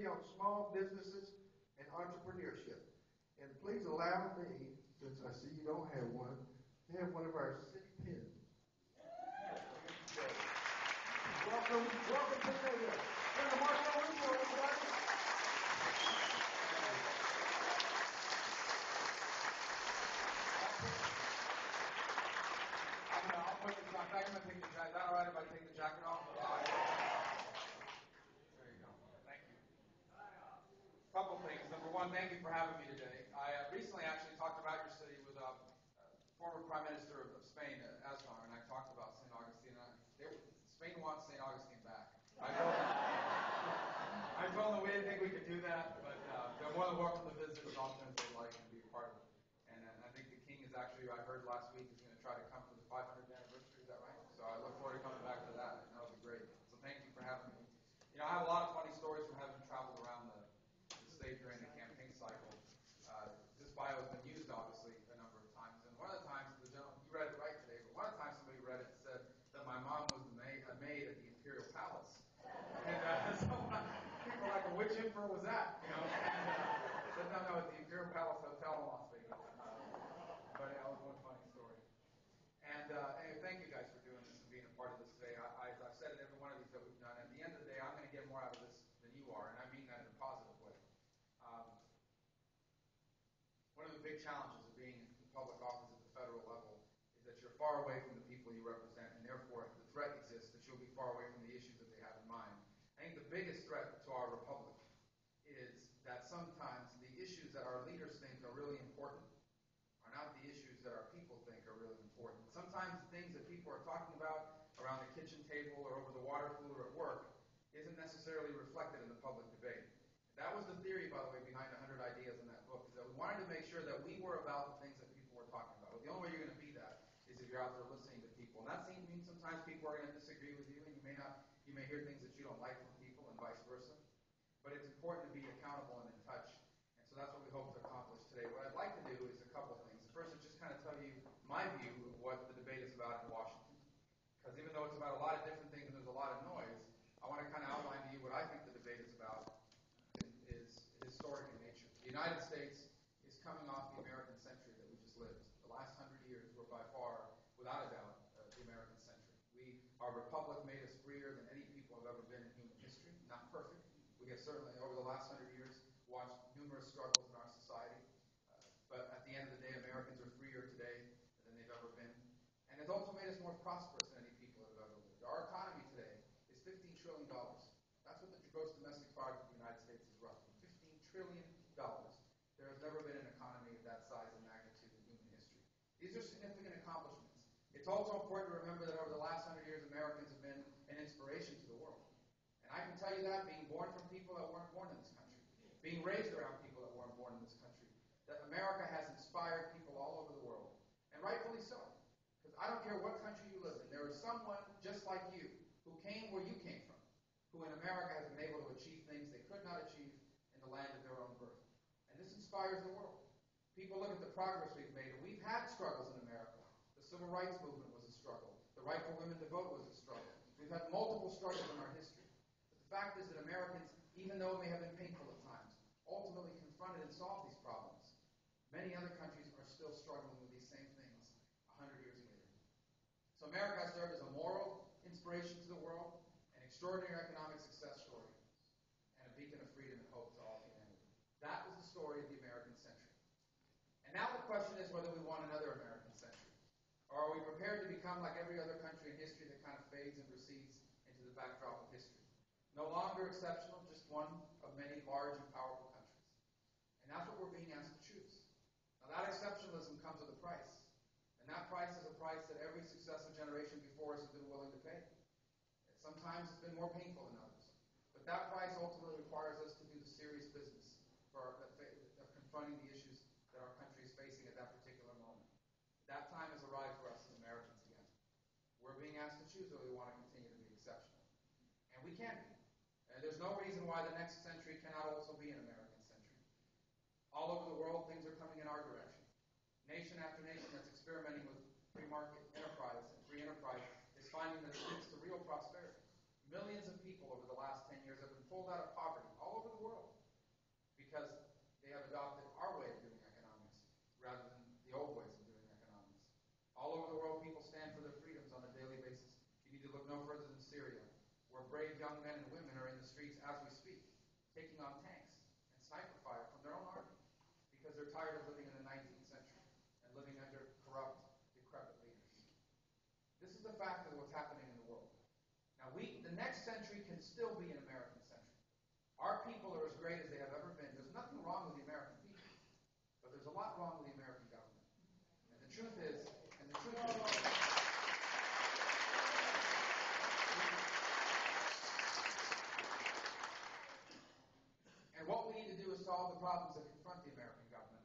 Committee on Small Businesses and Entrepreneurship. And please allow me, since I see you don't have one, to have one of our city pins. Welcome to the Senator Marco Rubio, everybody. I'll put this on. I'm going to take the jacket. Is that all right if I take the jacket off? There you go. Thank you. A couple things. Number one, thank you for having me today. I recently actually talked about your city with former Prime Minister of Spain, Aznar, and I talked about St. Augustine. Spain wants St. Augustine back. I told them we didn't think we could do that, but they're more than welcome to visit as often as they'd like and be a part of it. And I think the King is actually, I heard last week, is going to try to come for the 500th anniversary. Is that right? So I look forward to coming back to that. And that'll be great. So thank you for having me. You know, I have a lot of funny stories from having traveled around the state during the campaign cycle. This bio has been used, obviously, a number of times. And one of the times, the gentleman, you read it right today, but one of the times somebody read it and said that my mom was a maid at the Imperial Palace. And so people were like, well, which emperor was that? You know? And said, no, it's the Imperial Palace Hotel in Las Vegas. But that was one funny story. And anyway, thank you guys for doing this and being a part of this today. As I've said in every one of these that we've done, at the end of the day, I'm going to get more out of this than you are, and I mean that in a positive way. One of the big challenges of being in public office at the federal level is that you're far away from the people you represent, and therefore the threat exists that you'll be far away from the issues that they have in mind. I think the biggest threat to our republic is that sometimes the issues that our leaders think are really important are not the issues that our people think are really important. Sometimes the things that people are talking about around the kitchen table or over the water cooler at work isn't necessarily reflected in the public debate. That was the theory, by the way, behind 100 Ideas in that book, is that we wanted to make sure that we were about the things that people were talking about. Well, the only way you're going to be that is if you're out there listening to people. And that means sometimes people are going to disagree with you, and you may hear things that you don't like from people, and vice versa. But it's important to be accountable and in touch. And so that's what we hope to accomplish today. What I'd like to do is a couple things. The first is just kind of tell you my view of what the debate is about in Washington. Because even though it's about a lot of different things and there's a lot of noise, I want to kind of outline to you what I think the debate is about. Is historic in nature. The United States is coming off the American century that we just lived. The last 100 years were by far, without a doubt, the American century. Our republic made us freer than any people have ever been in human history. Not perfect. We have certainly, over the last 100 years, watched numerous struggles in our society. But at the end of the day, Americans are freer today than they've ever been. And it's also made us more prosperous than any people have ever lived. Our economy today is $15 trillion. That's what the gross domestic product of the United States is roughly. $15 trillion. There has never been an economy of that size and magnitude in human history. These are significant accomplishments. It's also important to remember that over the last 100 years, Americans have been an inspiration to the world. And I can tell you that, being born from people that weren't born in this country, being raised around people that weren't born in this country, that America has inspired people all over the world. And rightfully so. Because I don't care what country you live in, there is someone just like you who came where you came from, who in America has been able to achieve things they could not achieve in the land of their own birth. And this inspires the world. People look at the progress we've made, and we've had struggles in America. The civil rights movement was a struggle. The right for women to vote was a struggle. We've had multiple struggles in our history. But the fact is that Americans, even though it may have been painful at times, ultimately confronted and solved these problems. Many other countries are still struggling with these same things 100 years later. So America has served as a moral inspiration to the world, an extraordinary economic success story, and a beacon of freedom and hope to all humanity. That was the story of the American century. And now the question is whether we want another American century. Or are we prepared to become like every other country in history that kind of fades and recedes into the backdrop of history? No longer exceptional, just one of many large and powerful countries. And that's what we're being asked to choose. Now that exceptionalism comes with a price. And that price is a price that every successive generation before us has been willing to pay. Sometimes it's been more painful than others. But that price ultimately requires us to do the serious business of confronting the issues that our country is facing at that particular moment. That time has arrived for us as Americans again. We're being asked to choose whether we want to continue to be exceptional. And we can be. And there's no reason why the next century cannot also be an American century. All over the world, things are coming in our direction. Nation after nation that's experimenting with free market enterprise and free enterprise is finding that it leads to real prosperity. Millions of people over the last 10 years have been pulled out of poverty all over the world. brave young men and women are in the streets as we speak, taking on tanks and sniper fire from their own army because they're tired of living in the 19th century and living under corrupt, decrepit leaders. This is the fact of what's happening in the world. Now, the next century can still be an American century. Our people are as great as they have ever been. There's nothing wrong with the American people, but there's a lot wrong with the American government. And the truth is, and what we need to do is solve the problems that confront the American government.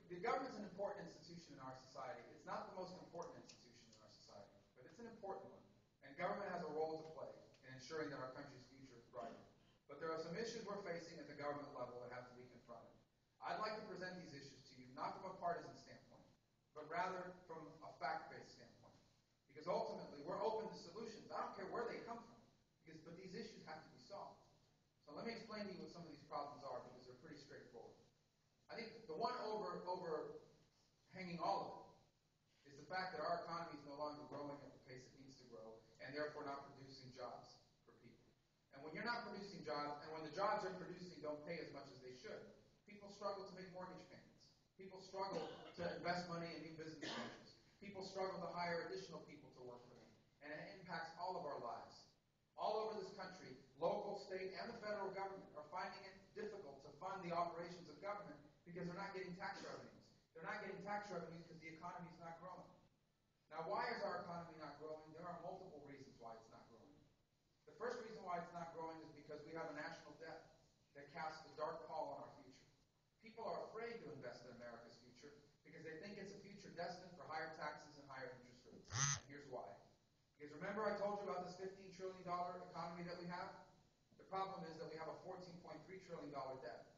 The government's an important institution in our society. It's not the most important institution in our society, but it's an important one. And government has a role to play in ensuring that our country's future is bright. But there are some issues we're facing at the government level that have to be confronted. I'd like to present these issues to you, not from a partisan standpoint, but rather from a fact-based standpoint. Because ultimately, we're open to solutions. I don't care where they come from, but these issues have to be solved. So let me explain to you what some of these problems are, because they're pretty straightforward. I think the one overhanging all of it is the fact that our economy is no longer growing at the pace it needs to grow, and therefore not producing jobs for people. And when you're not producing jobs, and when the jobs you're producing don't pay as much as they should, people struggle to make mortgage payments. People struggle to invest money in new business ventures. People struggle to hire additional people to work for them. And it impacts all of our lives. All over this country, local, state, and the federal government are finding it difficult to fund the operations of government because they're not getting tax revenues. They're not getting tax revenues because the economy is not growing. Now, why is our economy not growing? There are multiple reasons why it's not growing. The first reason why it's not growing is because we have a national debt that casts a dark pall on our future. People are afraid to invest in America's future because they think it's a future destined for higher taxes and higher interest rates. And here's why. Because remember I told you about this $15 trillion economy that we have? The problem is that we have a $14.3 trillion debt.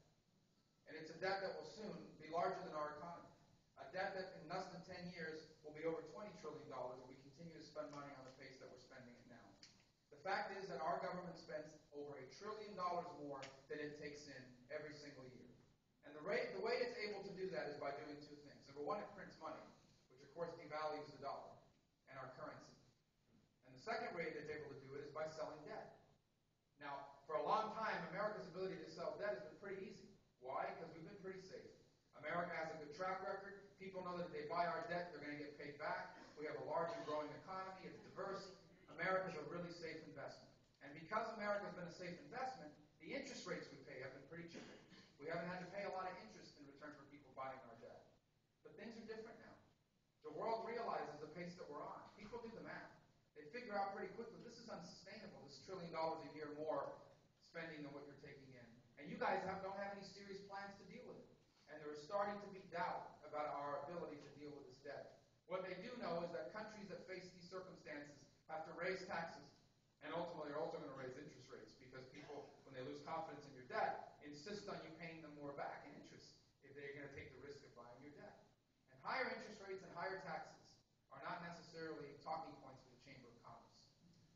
And it's a debt that will soon be larger than our economy. A debt that in less than 10 years will be over $20 trillion if we continue to spend money on the pace that we're spending it now. The fact is that our government spends over $1 trillion more than it takes in every single year. And the way it's able to do that is by doing two things. Number one, it prints money, which of course devalues the dollar and our currency. And the second way it's able to do it is by selling debt. Now, for a long time, America's ability to sell debt has been pretty easy. Why? Because we've been pretty safe. America has a good track record. People know that if they buy our debt, they're going to get paid back. We have a large and growing economy. It's diverse. America's a really safe investment. And because America's been a safe investment, the interest rates we pay have been pretty cheap. We haven't had to pay a lot of interest in return for people buying our debt. But things are different now. The world realizes the pace that we're on. People do the math. They figure out pretty quickly this is unsustainable, this $1 trillion a year more spending than what you're taking in. And you guys don't have any serious plans to deal with it. And there is starting to be doubt about our ability to deal with this debt. What they do know is that countries that face these circumstances have to raise taxes and ultimately are also going to raise interest rates because people, when they lose confidence in your debt, insist on you paying them more back in interest if they're going to take the risk of buying your debt. And higher interest rates and higher taxes are not necessarily talking points for the Chamber of Commerce.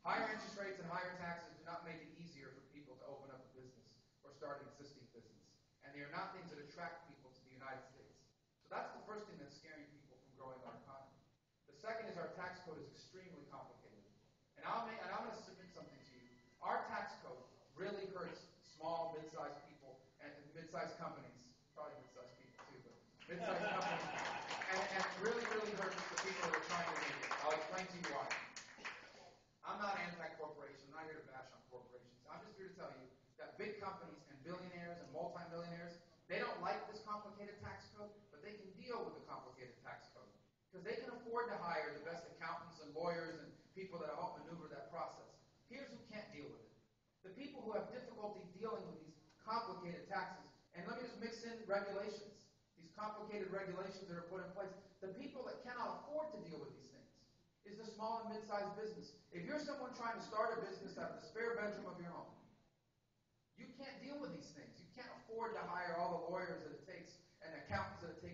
Higher interest rates and higher taxes do not make it easier for people to open up a business or start an existing business. And they are not things that attract people to the United States. So that's the first thing that's scaring people from growing our economy. The second is our tax code is extremely complicated. And I'm going to submit something to you. Our tax code really hurts small, mid-sized people and mid-sized companies. Probably mid-sized people too, but mid-sized companies. And really, really hurts the people that are trying to make it. I'll explain to you why. I'm not anti-corporation. I'm not here to bash on corporations. I'm just here to tell you that big companies and billionaires and multimillionaires, they don't like this complicated tax code, but they can deal with the complicated tax code. Because they can afford to hire the best accountants and lawyers and people that help maneuver that process. Here's who can't deal with it. The people who have difficulty dealing with these complicated taxes, and let me just mix in regulations, these complicated regulations that are put in place. The people that cannot afford to deal with these things is the small and mid-sized business. If you're someone trying to start a business out of the spare bedroom of your home, you can't deal with these things. You can't afford to hire all the lawyers that it takes and accountants that it